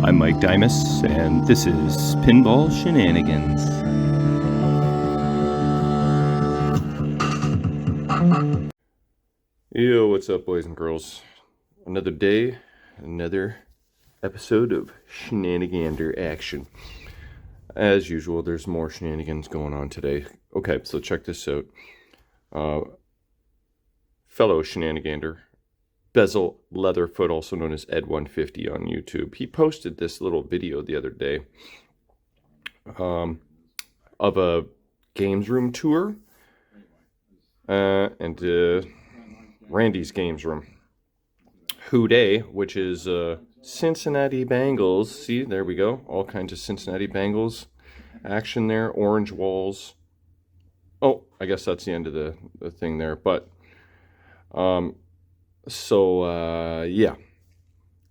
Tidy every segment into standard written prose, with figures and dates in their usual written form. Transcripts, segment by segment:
I'm Mike Dimas, and this is Pinball Shenanigans. Yo, what's up, boys and girls? Another day, another episode of Shenanigander action. As usual, there's more shenanigans going on today. Okay, so check this out. Fellow Shenanigander, Bezel Leatherfoot, also known as Ed150 on YouTube. He posted this little video the other day of a games room tour and Randy's games room. Houday, which is Cincinnati Bengals. See, there we go. All kinds of Cincinnati Bengals action there. Orange walls. Oh, I guess that's the end of the thing there. But, yeah.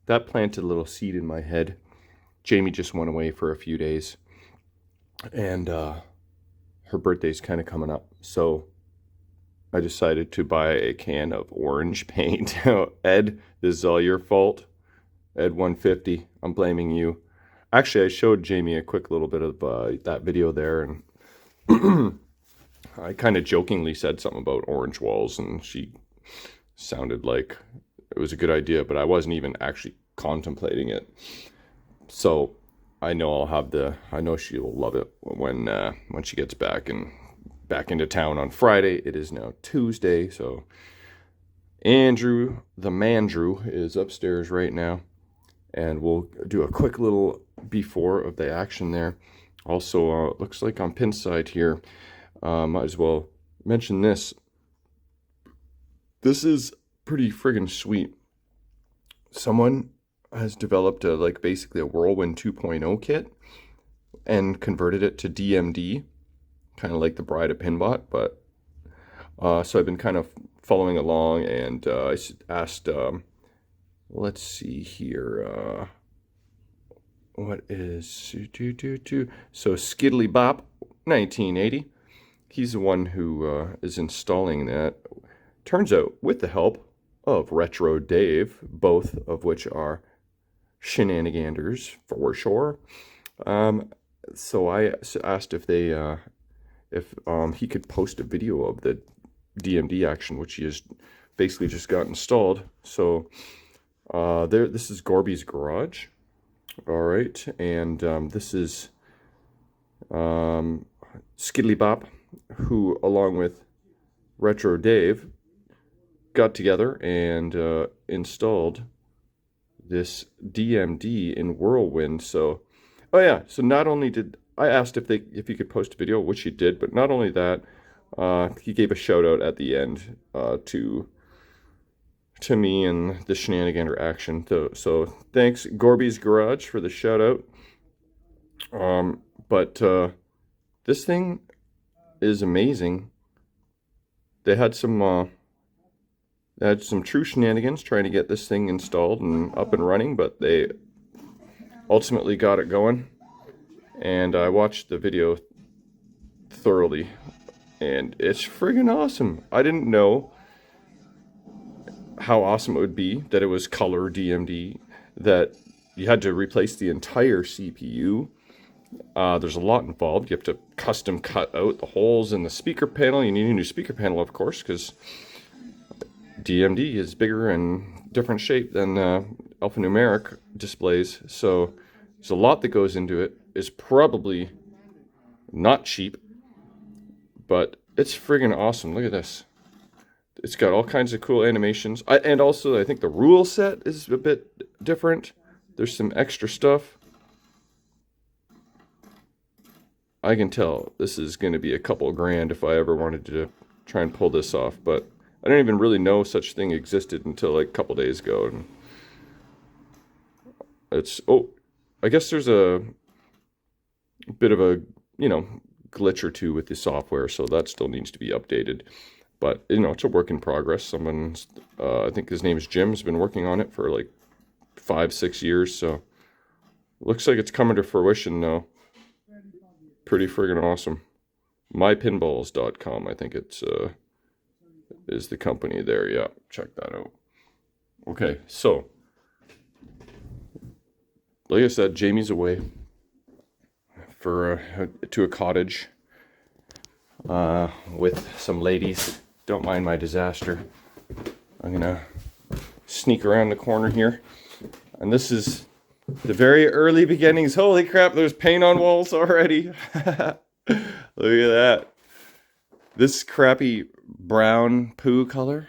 That planted a little seed in my head. Jamie just went away for a few days. And her birthday's kind of coming up. So I decided to buy a can of orange paint. Ed, this is all your fault. Ed150, I'm blaming you. Actually, I showed Jamie a quick little bit of that video there, and I kind of jokingly said something about orange walls, and she sounded like it was a good idea, but I wasn't even actually contemplating it. So I know I know she'll love it when she gets back into town on Friday. It is now Tuesday, so Andrew, the Mandrew, is upstairs right now, and we'll do a quick little before of the action there. Also, looks like on pin side here, might as well mention this. This is pretty friggin' sweet. Someone has developed basically a Whirlwind 2.0 kit and converted it to DMD. Kind of like the Bride of Pinbot, but so I've been kind of following along, and I asked, let's see here, what is, so Skiddly Bop 1980, he's the one who is installing that. Turns out, with the help of Retro Dave, both of which are shenaniganders for sure. So I asked if he could post a video of the DMD action, which he has basically just got installed. So this is Gorby's garage. All right, and this is Skiddly Bop, who, along with Retro Dave, got together and installed this DMD in Whirlwind. So, oh yeah, so not only did I asked if he could post a video, which he did, but not only that, he gave a shout out at the end to me and the Shenanigander action. So thanks, Gorby's Garage, for the shout out. But this thing is amazing. They had some true shenanigans trying to get this thing installed and up and running, but they ultimately got it going. And I watched the video thoroughly, and it's friggin' awesome. I didn't know how awesome it would be that it was color DMD, that you had to replace the entire CPU. There's a lot involved. You have to custom cut out the holes in the speaker panel. You need a new speaker panel, of course, because DMD is bigger and different shape than alphanumeric displays. So there's a lot that goes into it. It's probably not cheap, but it's friggin' awesome. Look at this. It's got all kinds of cool animations. And also, I think the rule set is a bit different. There's some extra stuff. I can tell this is going to be a couple grand if I ever wanted to try and pull this off, but I didn't even really know such thing existed until like a couple days ago. And I guess there's a bit of a, glitch or two with the software, so that still needs to be updated. But, it's a work in progress. Someone's, I think his name is Jim, has been working on it for like 5-6 years, so looks like it's coming to fruition now. Pretty friggin' awesome. mypinballs.com, I think it's is the company there. Yeah, check that out. Okay, so like I said, Jamie's away for to a cottage with some ladies. Don't mind my disaster. I'm gonna sneak around the corner here, and this is the very early beginnings. Holy crap, there's paint on walls already. Look at that. This crappy brown poo color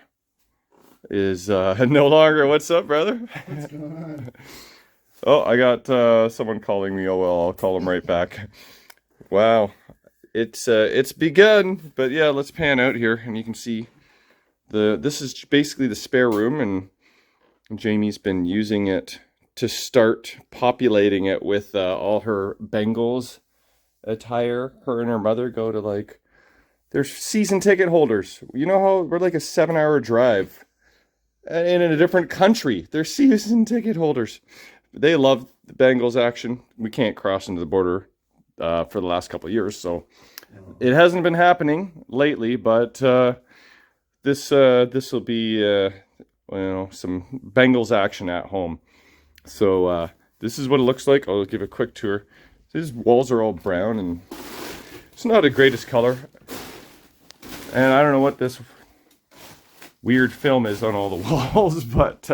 is no longer. What's up, brother? What's going on? Oh, I got someone calling me. Oh well, I'll call them right back. Wow, it's begun. But yeah, let's pan out here, and you can see this is basically the spare room, and Jamie's been using it to start populating it with all her Bengals attire. Her and her mother go to, like, they're season ticket holders. You know how we're like a 7-hour drive and in a different country. They're season ticket holders. They love the Bengals action. We can't cross into the border for the last couple of years, so it hasn't been happening lately. But this will be some Bengals action at home. So this is what it looks like. I'll give a quick tour. These walls are all brown, and it's not the greatest color. And I don't know what this weird film is on all the walls, but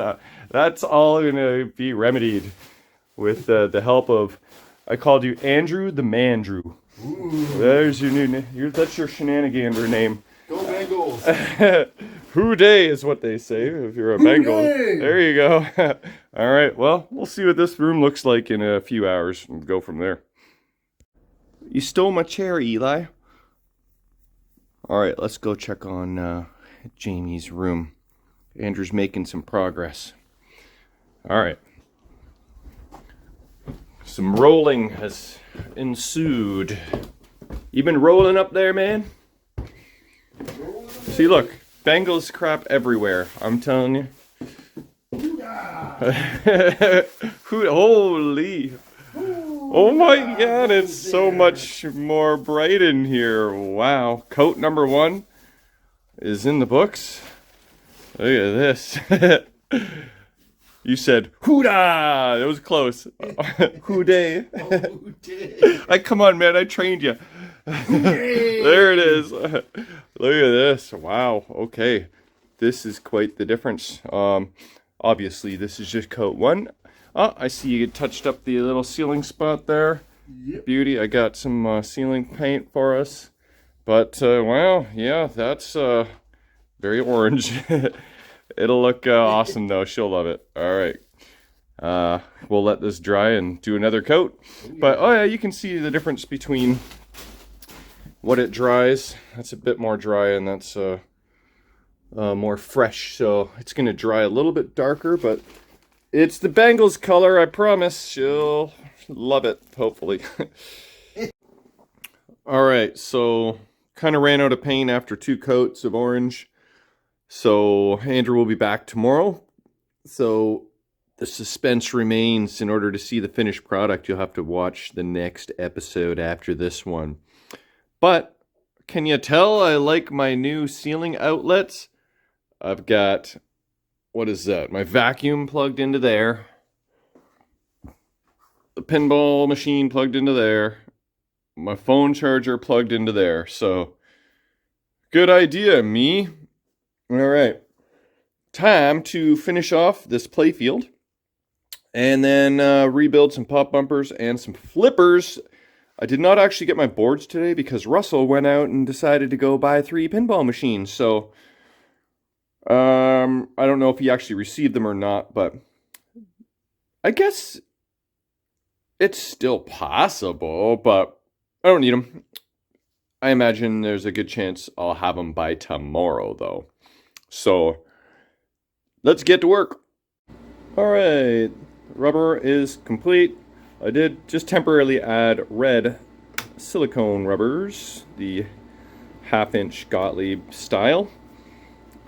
that's all going to be remedied with the help of, I called you Andrew the Mandrew. Ooh. There's your new name. That's your shenanigander name. Go Bengals. Who day is what they say if you're a Bengal. There you go. All right, well, we'll see what this room looks like in a few hours and go from there. You stole my chair, Eli. All right, let's go check on Jamie's room. Andrew's making some progress. All right. Some rolling has ensued. You been rolling up there, man? See, look. Bengals crap everywhere. I'm telling you. Holy. Oh my god, it's so much more bright in here. Wow. Coat number 1 is in the books. Look at this. You said, hoo-dah! It was close. Hoo-day. Come on, man. I trained you. There it is. Look at this. Wow. Okay. This is quite the difference. Obviously, this is just coat 1. Oh, I see you touched up the little ceiling spot there. Yep. Beauty. I got some ceiling paint for us. But, wow, yeah, that's very orange. It'll look awesome, though. She'll love it. All right. We'll let this dry and do another coat. Oh, yeah. But, oh, yeah, you can see the difference between what it dries. That's a bit more dry, and that's more fresh. So it's going to dry a little bit darker, but it's the Bengals color, I promise. She'll love it, hopefully. All right, so kind of ran out of paint after 2 coats of orange. So Andrew will be back tomorrow. So the suspense remains. In order to see the finished product, you'll have to watch the next episode after this one. But can you tell I like my new ceiling outlets? I've got, what is that? My vacuum plugged into there. The pinball machine plugged into there. My phone charger plugged into there. So, good idea, me. All right. Time to finish off this Playfield. And then rebuild some pop bumpers and some flippers. I did not actually get my boards today because Russell went out and decided to go buy 3 pinball machines. So, I don't know if he actually received them or not, but I guess it's still possible, but I don't need them. I imagine there's a good chance I'll have them by tomorrow, though. So, let's get to work. All right, rubber is complete. I did just temporarily add red silicone rubbers, the 1/2-inch Gottlieb style,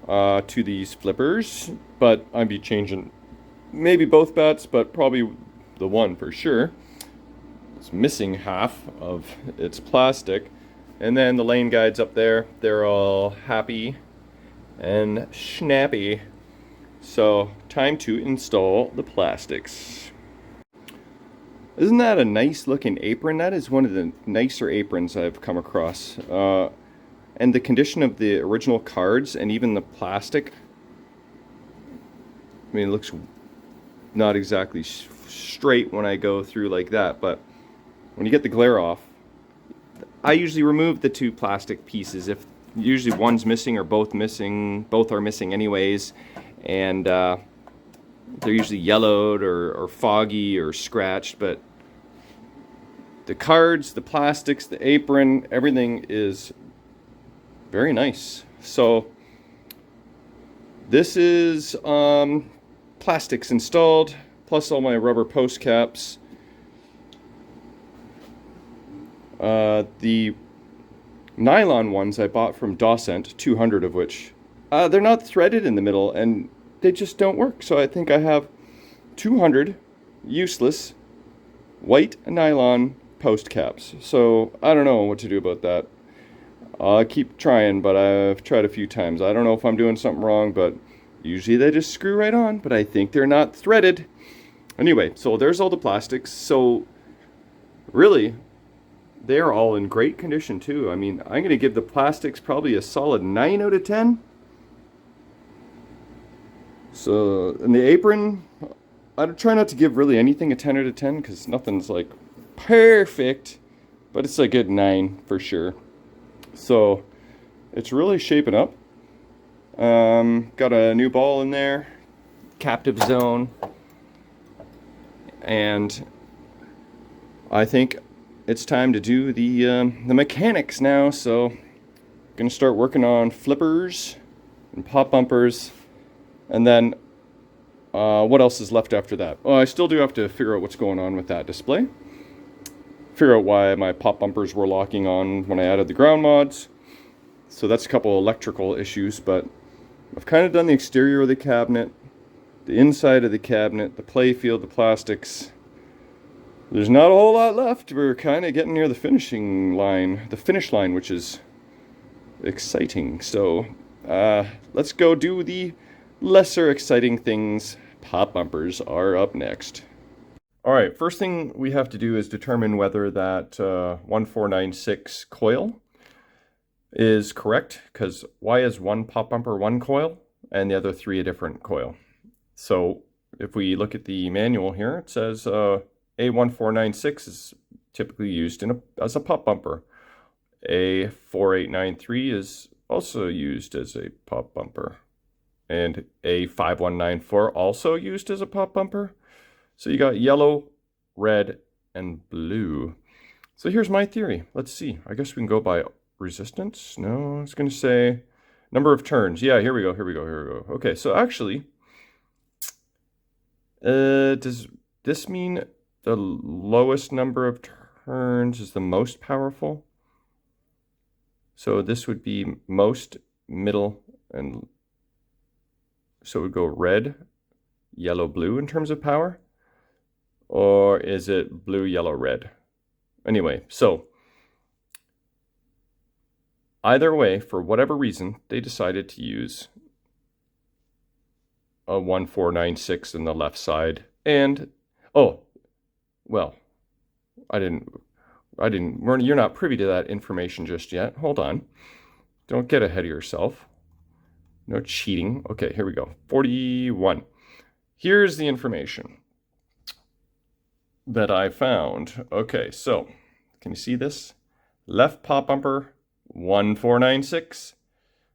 to these flippers, but I'd be changing maybe both bats, but probably the one for sure. It's missing half of its plastic. And then the lane guides up there, they're all happy and snappy. So time to install the plastics. Isn't that a nice looking apron? That is one of the nicer aprons I've come across. And the condition of the original cards and even the plastic, I mean, it looks not exactly straight when I go through like that, but when you get the glare off, I usually remove the two plastic pieces. If usually one's missing or both are missing anyways, and they're usually yellowed or foggy or scratched, but the cards, the plastics, the apron, everything is very nice. So this is plastics installed, plus all my rubber post caps. The nylon ones I bought from Dawsent, 200 of which, they're not threaded in the middle and they just don't work. So I think I have 200 useless white nylon post caps. So I don't know what to do about that. I'll keep trying, but I've tried a few times. I don't know if I'm doing something wrong, but usually they just screw right on, but I think they're not threaded. Anyway, so there's all the plastics. So really, they're all in great condition too. I mean, I'm going to give the plastics probably a solid 9 out of 10. So, in the apron, I try not to give really anything a 10 out of 10 because nothing's like perfect, but it's a good 9 for sure. So, it's really shaping up. Got a new ball in there, captive zone, and I think it's time to do the mechanics now. So, gonna start working on flippers and pop bumpers, and then what else is left after that? Well, I still do have to figure out what's going on with that display. Figure out why my pop bumpers were locking on when I added the ground mods. So that's a couple electrical issues, but I've kind of done the exterior of the cabinet, the inside of the cabinet, the playfield, the plastics. There's not a whole lot left. We're kind of getting near the finish line, which is exciting. So let's go do the lesser exciting things. Pop bumpers are up next. All right, first thing we have to do is determine whether that 1496 coil is correct, because why is one pop bumper one coil and the other three a different coil? So if we look at the manual here, it says A1496 is typically used as a pop bumper. A4893 is also used as a pop bumper. And A5194 also used as a pop bumper. So you got yellow, red, and blue. So here's my theory. Let's see. I guess we can go by resistance. No, I was going to say number of turns. Yeah, here we go. Okay, so actually, does this mean the lowest number of turns is the most powerful? So this would be most, middle, and so it would go red, yellow, blue in terms of power? Or is it blue, yellow, red? Anyway, so either way, for whatever reason, they decided to use a 1496 in the left side. And, oh, well, you're not privy to that information just yet. Hold on. Don't get ahead of yourself. No cheating. Okay, here we go. 41. Here's the information that I found. Okay, so can you see this? Left pop bumper 1496,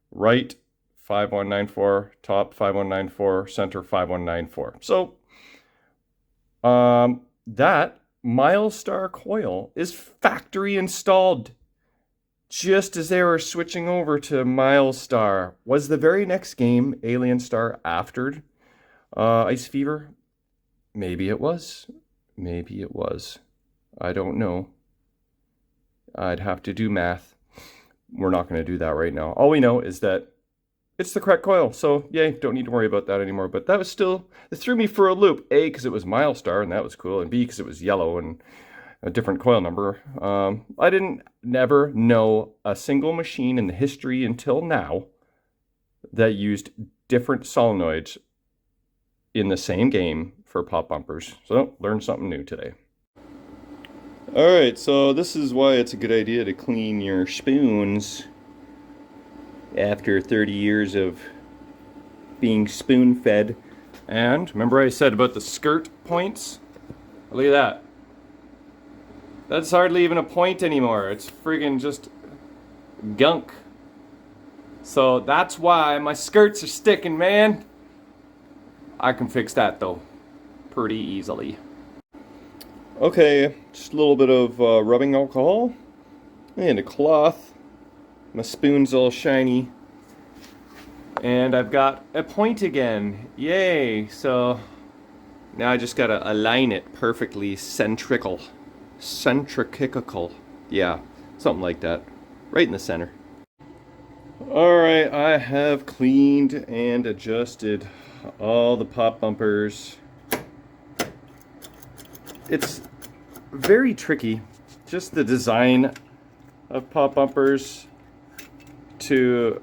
right 5194, top 5194, center 5194. So that Milestar coil is factory installed. Just as they were switching over to Milestar. Was the very next game Alien Star after Ice Fever? Maybe it was. Maybe it was. I don't know. I'd have to do math. We're not going to do that right now. All we know is that it's the correct coil. So, yay, don't need to worry about that anymore. But that was still, it threw me for a loop. A, because it was Milestar, and that was cool. And B, because it was yellow and a different coil number. I never know a single machine in the history until now that used different solenoids in the same game for pop bumpers. So, learned something new today. Alright, so this is why it's a good idea to clean your spoons after 30 years of being spoon-fed. And remember I said about the skirt points? Look at that. That's hardly even a point anymore. It's friggin' just gunk. So that's why my skirts are sticking, man. I can fix that though, pretty easily. Okay, just a little bit of rubbing alcohol and a cloth. My spoon's all shiny. And I've got a point again. Yay! So now I just gotta align it perfectly centrical. Centrical. Yeah, something like that. Right in the center. Alright, I have cleaned and adjusted all the pop bumpers. It's very tricky, just the design of pop bumpers, to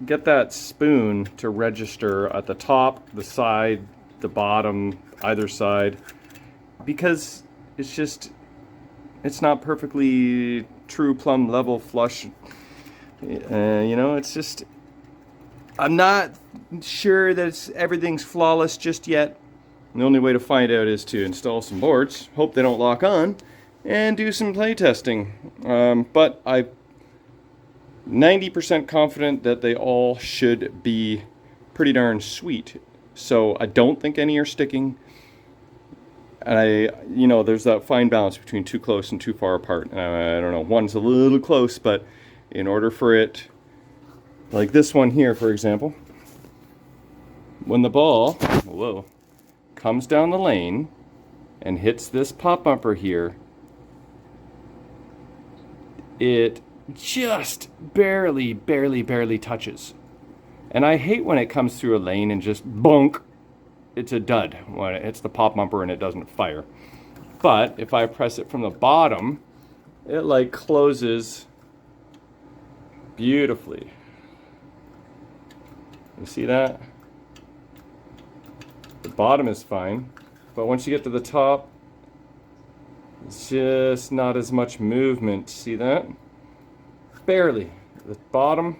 get that spoon to register at the top, the side, the bottom, either side, because it's not perfectly true plumb level flush. You know, it's just, I'm not sure that everything's flawless just yet. The only way to find out is to install some boards, hope they don't lock on, and do some play testing. But I'm 90% confident that they all should be pretty darn sweet. So I don't think any are sticking. And you know, there's that fine balance between too close and too far apart. I don't know, one's a little close, but in order for it, like this one here, for example, when the ball, whoa, comes down the lane and hits this pop bumper here, it just barely touches. And I hate when it comes through a lane and just bonk, it's a dud when it hits the pop bumper and it doesn't fire. But if I press it from the bottom, it like closes beautifully. You see that? The bottom is fine, but once you get to the top, it's just not as much movement. See that? Barely. The bottom,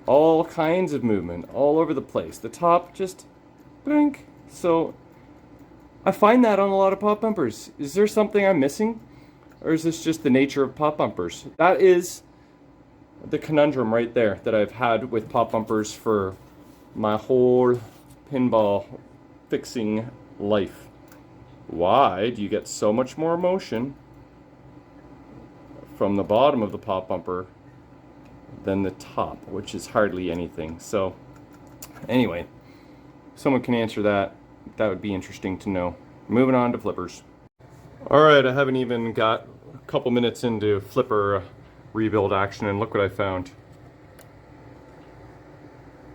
all kinds of movement all over the place. The top, just blink. So I find that on a lot of pop bumpers. Is there something I'm missing? Or is this just the nature of pop bumpers? That is the conundrum right there that I've had with pop bumpers for my whole pinball fixing life. Why do you get so much more motion from the bottom of the pop bumper than the top, which is hardly anything? So anyway, someone can answer that. That would be interesting to know. Moving on to flippers. Alright, I haven't even got a couple minutes into flipper rebuild action, and look what I found.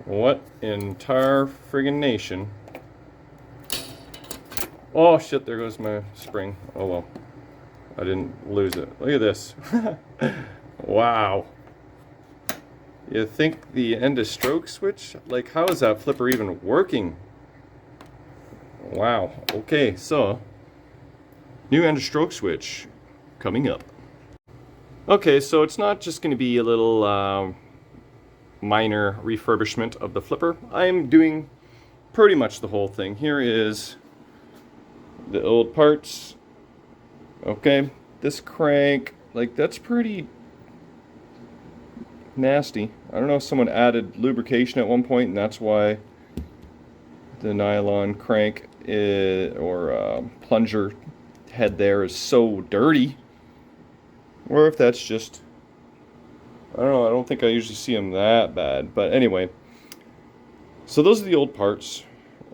What entire friggin' nation. Oh shit, there goes my spring. Oh well, I didn't lose it. Look at this. Wow. You think the end of stroke switch? Like, how is that flipper even working? Wow. Okay, so new end of stroke switch coming up. Okay, so it's not just going to be a little minor refurbishment of the flipper. I'm doing pretty much the whole thing. Here is the old parts. Okay, this crank, like, that's pretty nasty. I don't know if someone added lubrication at one point and that's why the nylon crank or plunger head there is so dirty. Or if that's just, I don't know, I don't think I usually see them that bad. But anyway, so those are the old parts.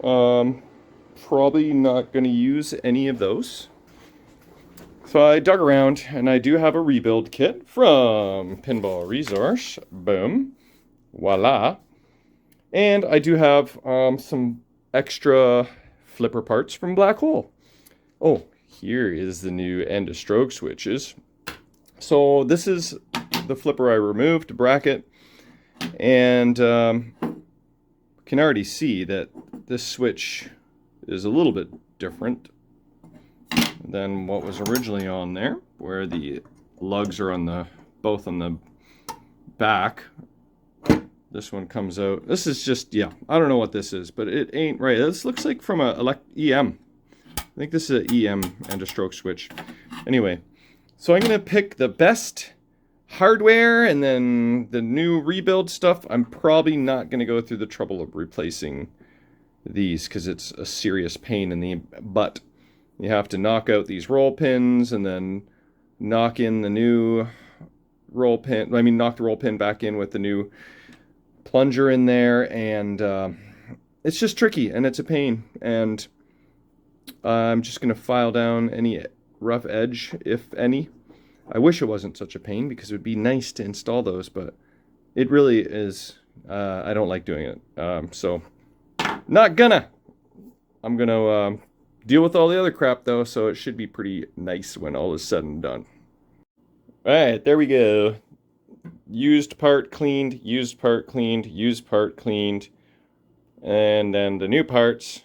Probably not going to use any of those. So I dug around and I do have a rebuild kit from Pinball Resource. Boom. Voila. And I do have some extra flipper parts from Black Hole. Oh, here is the new end of stroke switches. So this is the flipper I removed, bracket, and can already see that this switch is a little bit different. than what was originally on there, where the lugs are on the both on the back. This one comes out. This is just, yeah, I don't know what this is, but it ain't right. This looks like from a EM. I think this is an EM and a stroke switch. Anyway, so I'm going to pick the best hardware and then the new rebuild stuff. I'm probably not going to go through the trouble of replacing these because it's a serious pain in the butt. You have to knock out these roll pins and then knock in the new roll pin. I mean, knock the roll pin back in with the new plunger in there, and it's just tricky and it's a pain. And I'm just going to file down any rough edge, if any. I wish it wasn't such a pain because it would be nice to install those, but it really is. I don't like doing it. So, not gonna. I'm gonna deal with all the other crap though, so it should be pretty nice when all is said and done. Alright, there we go. Used part cleaned, used part cleaned, used part cleaned. And then the new parts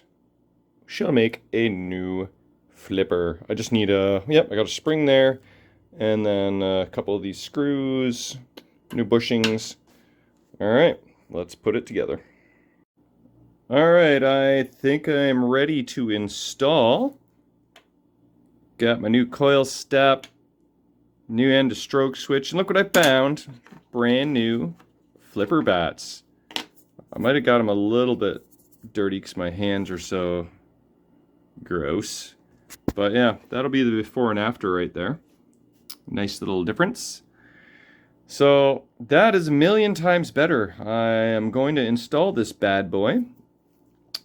shall make a new flipper. I just need I got a spring there. And then a couple of these screws, new bushings. Alright, let's put it together. Alright, I think I'm ready to install. Got my new coil step, new end to stroke switch, and look what I found. Brand new flipper bats. I might have got them a little bit dirty because my hands are so gross. But yeah, that'll be the before and after right there. Nice little difference. So that is a million times better. I am going to install this bad boy,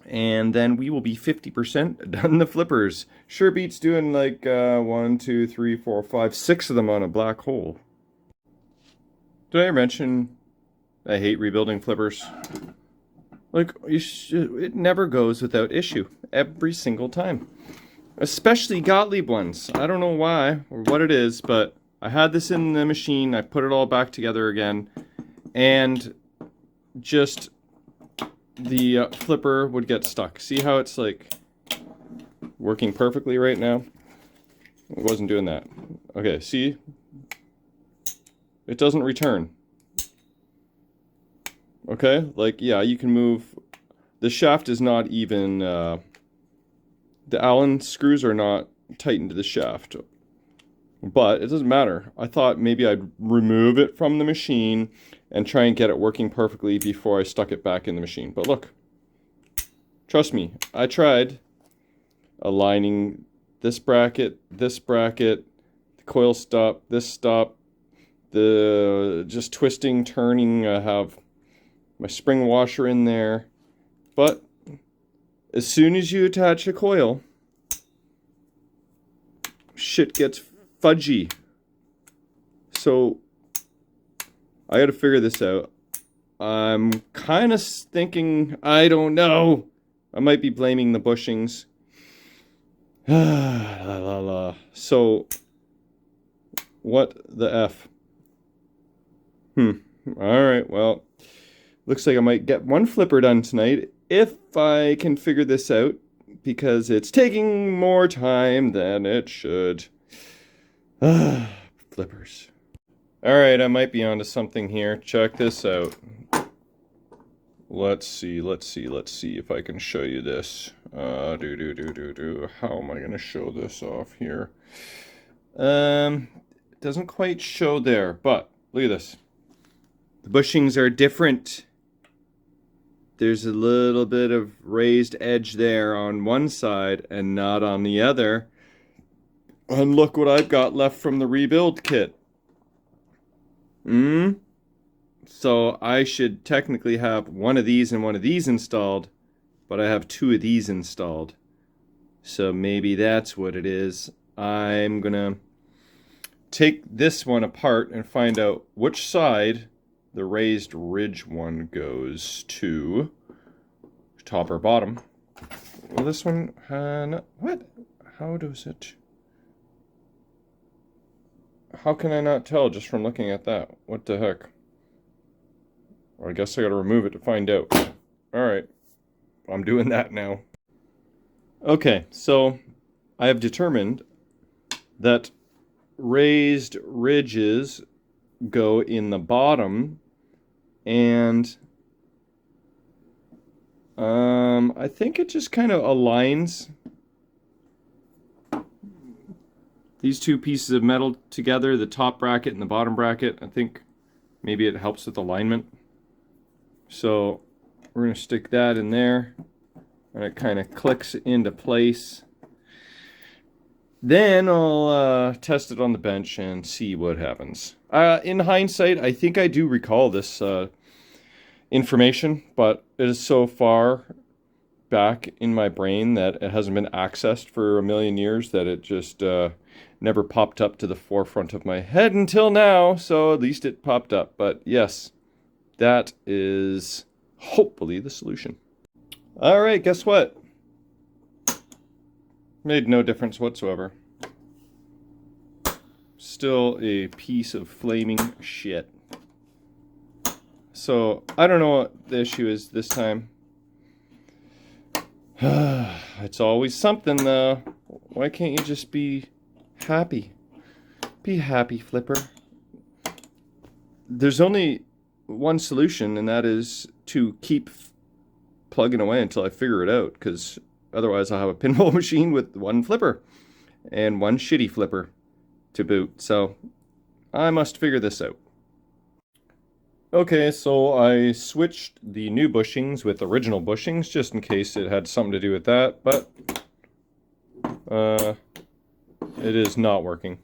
and then we will be 50% done the flippers. Sure beats doing like 1, 2, 3, 4, 5, 6 of them on a black hole. Did I ever mention I hate rebuilding flippers? Like, it never goes without issue every single time. Especially Gottlieb ones. I don't know why or what it is, but I had this in the machine. I put it all back together again, and just the flipper would get stuck. See how it's like working perfectly right now? It wasn't doing that. Okay, see? It doesn't return. Okay, like, yeah, you can move. The shaft is not even, the Allen screws are not tightened to the shaft. But it doesn't matter. I thought maybe I'd remove it from the machine and try and get it working perfectly before I stuck it back in the machine. But look, trust me, I tried aligning this bracket, the coil stop, this stop, the just twisting, turning. I have my spring washer in there. But as soon as you attach a coil, shit gets fudgy. So I gotta figure this out. I'm kind of thinking, I don't know. I might be blaming the bushings. La la la. So, what the F? Alright, well, looks like I might get one flipper done tonight if I can figure this out, because it's taking more time than it should. Flippers. Alright, I might be onto something here. Check this out. Let's see if I can show you this. How am I gonna show this off here? It doesn't quite show there, but look at this. The bushings are different. There's a little bit of raised edge there on one side and not on the other. And look what I've got left from the rebuild kit. So I should technically have one of these and one of these installed, but I have two of these installed. So maybe that's what it is. I'm gonna take this one apart and find out which side the raised ridge one goes to. Top or bottom. Well, this one, what? How does it? How can I not tell just from looking at that? What the heck? Or I guess I gotta remove it to find out. Alright. I'm doing that now. Okay, so I have determined that raised ridges go in the bottom, and I think it just kind of aligns these two pieces of metal together, the top bracket and the bottom bracket. I think maybe it helps with alignment. So we're going to stick that in there, and it kind of clicks into place. Then I'll test it on the bench and see what happens. In hindsight, I think I do recall this information, but it is so far back in my brain that it hasn't been accessed for a million years that it just never popped up to the forefront of my head until now. So at least it popped up. But yes, that is hopefully the solution. All right, guess what? Made no difference whatsoever. Still a piece of flaming shit. So, I don't know what the issue is this time. It's always something, though. Why can't you just be happy? Be happy, Flipper. There's only one solution, and that is to keep plugging away until I figure it out, because otherwise I'll have a pinball machine with one flipper and one shitty flipper to boot. So I must figure this out. Okay, so I switched the new bushings with original bushings just in case it had something to do with that, but it is not working.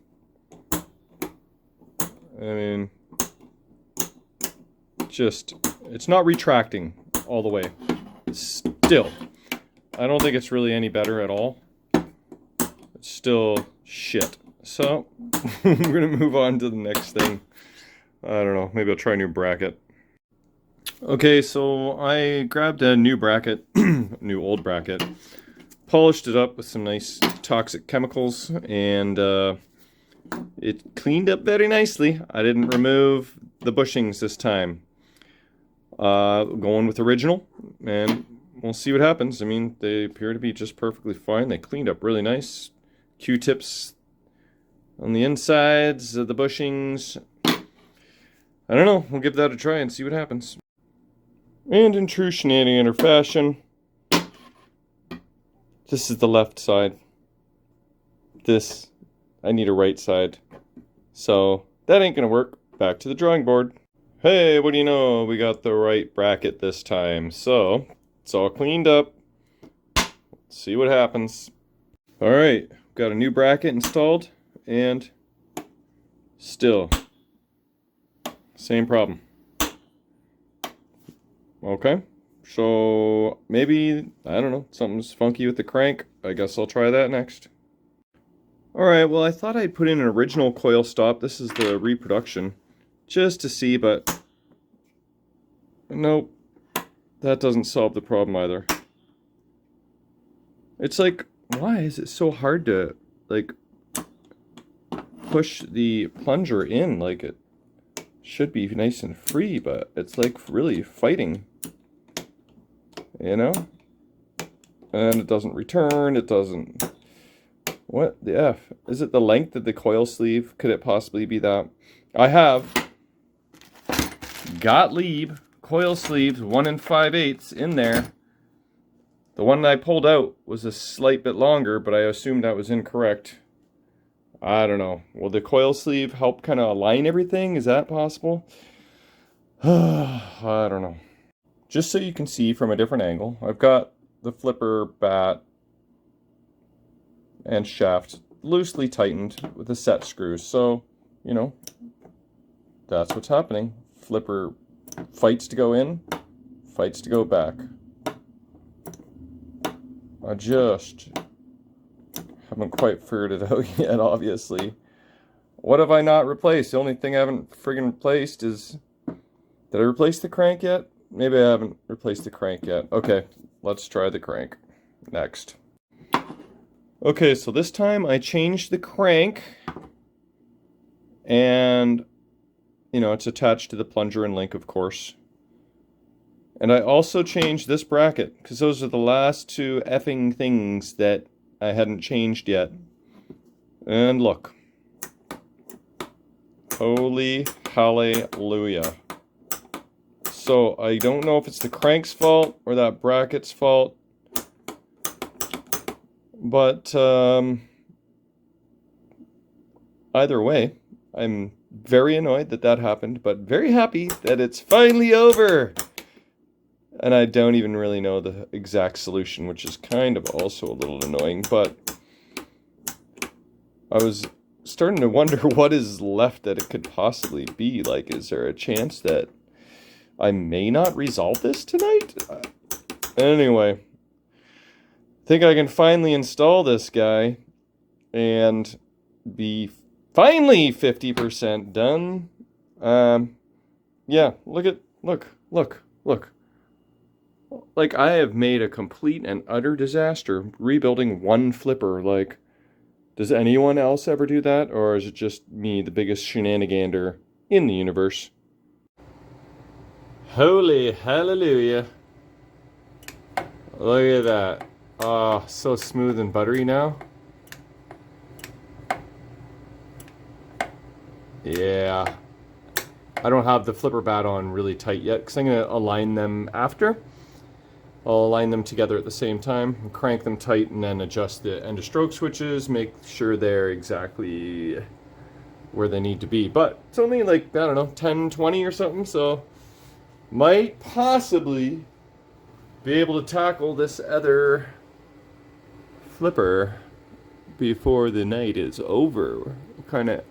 I mean, it's not retracting all the way. Still, I don't think it's really any better at all. It's still shit. So, I'm going to move on to the next thing. I don't know, maybe I'll try a new bracket. Okay, so I grabbed a new bracket, new old bracket, polished it up with some nice toxic chemicals, and it cleaned up very nicely. I didn't remove the bushings this time. Going with original, and we'll see what happens. I mean, they appear to be just perfectly fine. They cleaned up really nice. Q-tips on the insides of the bushings. I don't know, we'll give that a try and see what happens. And in true shenanigan fashion, this is the left side. This, I need a right side. So, that ain't gonna work. Back to the drawing board. Hey, what do you know? We got the right bracket this time. So, it's all cleaned up. Let's see what happens. Alright, got a new bracket installed, and still same problem. Okay, so maybe, I don't know, something's funky with the crank. I guess I'll try that next. Alright, well I thought I'd put in an original coil stop. This is the reproduction, just to see, but nope, that doesn't solve the problem either. It's like, why is it so hard to, like, push the plunger in? Like, it should be nice and free, but it's like really fighting, you know? And it doesn't return, it doesn't... What the F? Is it the length of the coil sleeve? Could it possibly be that? I have Gottlieb coil sleeves 1 5/8 in there. The one I pulled out was a slight bit longer, but I assumed that was incorrect. I don't know. Will the coil sleeve help kind of align everything? Is that possible? I don't know. Just so you can see from a different angle, I've got the flipper bat and shaft loosely tightened with the set screws. So, you know, that's what's happening. Flipper fights to go in, fights to go back. I just haven't quite figured it out yet, obviously. What have I not replaced? The only thing I haven't friggin' replaced is... Did I replace the crank yet? Maybe I haven't replaced the crank yet. Okay, let's try the crank next. Okay, so this time I changed the crank. And, you know, it's attached to the plunger and link, of course. And I also changed this bracket, because those are the last two effing things that I hadn't changed yet. And look. Holy hallelujah. So I don't know if it's the crank's fault or that bracket's fault. But either way, I'm very annoyed that that happened, but very happy that it's finally over. And I don't even really know the exact solution, which is kind of also a little annoying, but I was starting to wonder what is left that it could possibly be. Like, is there a chance that I may not resolve this tonight? Anyway, I think I can finally install this guy and be finally 50% done. Yeah, look. Like, I have made a complete and utter disaster rebuilding one flipper. Like, does anyone else ever do that? Or is it just me, the biggest shenanigander in the universe? Holy hallelujah. Look at that. Oh, so smooth and buttery now. Yeah. I don't have the flipper bat on really tight yet because I'm going to align them after. I'll align them together at the same time, and crank them tight, and then adjust the end of stroke switches, make sure they're exactly where they need to be. But it's only like, I don't know, 10, 20 or something, so might possibly be able to tackle this other flipper before the night is over. Kind of,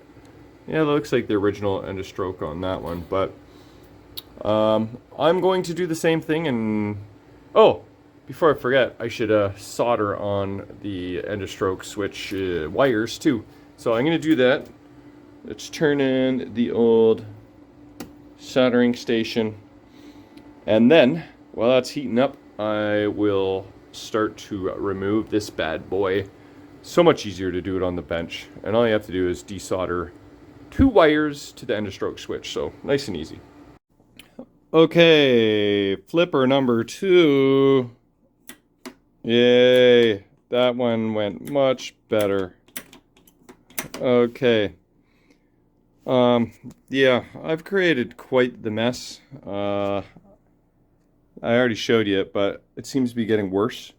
yeah, it looks like the original end of stroke on that one, but I'm going to do the same thing. And oh, before I forget, I should solder on the end of stroke switch wires too. So I'm going to do that. Let's turn in the old soldering station. And then, while that's heating up, I will start to remove this bad boy. So much easier to do it on the bench. And all you have to do is desolder 2 wires to the end of stroke switch. So nice and easy. Okay, flipper number 2. Yay, that one went much better. Okay. Yeah, I've created quite the mess. I already showed you it, but it seems to be getting worse.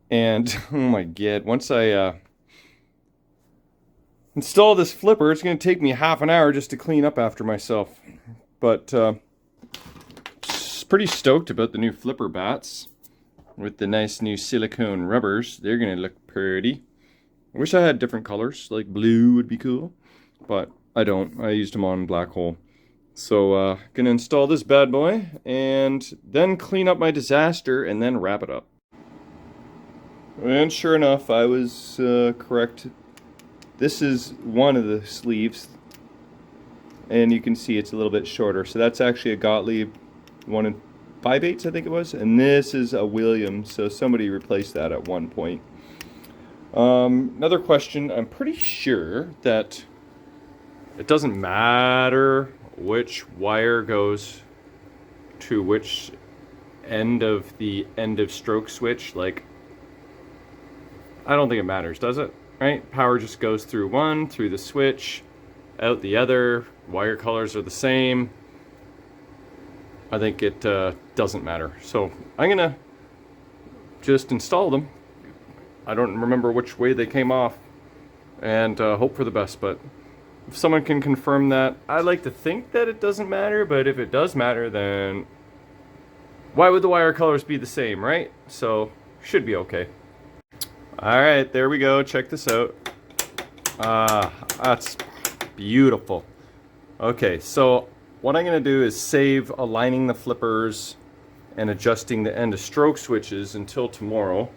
And, oh my god, once I install this flipper, it's going to take me half an hour just to clean up after myself. But, pretty stoked about the new flipper bats with the nice new silicone rubbers. They're gonna look pretty. I wish I had different colors, like blue would be cool, but I don't. I used them on black hole. So gonna install this bad boy and then clean up my disaster and then wrap it up. And sure enough, I was correct. This is one of the sleeves, and you can see it's a little bit shorter. So that's actually a Gottlieb 1 5/8, I think it was, and this is a Williams, so somebody replaced that at one point. Another question, I'm pretty sure that it doesn't matter which wire goes to which end of the end of stroke switch. Like, I don't think it matters, does it? Right? Power just goes through one, through the switch, out the other, wire colors are the same. I think it doesn't matter. So I'm gonna just install them. I don't remember which way they came off, and hope for the best. But if someone can confirm that, I like to think that it doesn't matter. But if it does matter, then why would the wire colors be the same, right? So should be okay. All right, there we go. Check this out. That's beautiful. Okay, so what I'm going to do is save aligning the flippers and adjusting the end of stroke switches until tomorrow.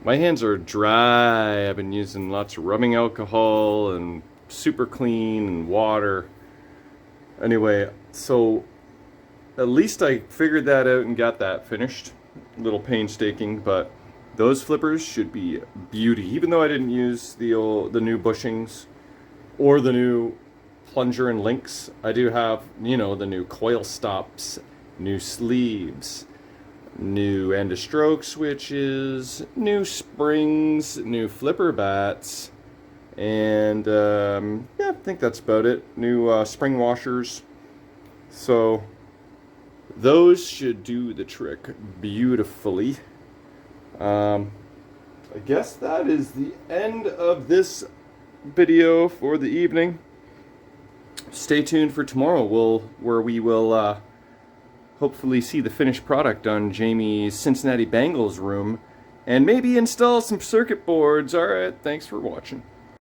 My hands are dry. I've been using lots of rubbing alcohol and super clean and water. Anyway, so at least I figured that out and got that finished. A little painstaking, but those flippers should be beauty. Even though I didn't use the new bushings or the new plunger and links, I do have, you know, the new coil stops, new sleeves, new end of stroke switches, new springs, new flipper bats, And yeah, I think that's about it. New spring washers. So those should do the trick beautifully. I guess that is the end of this video for the evening. Stay tuned for tomorrow, where we will hopefully see the finished product on Jamie's Cincinnati Bengals room and maybe install some circuit boards. Alright, thanks for watching.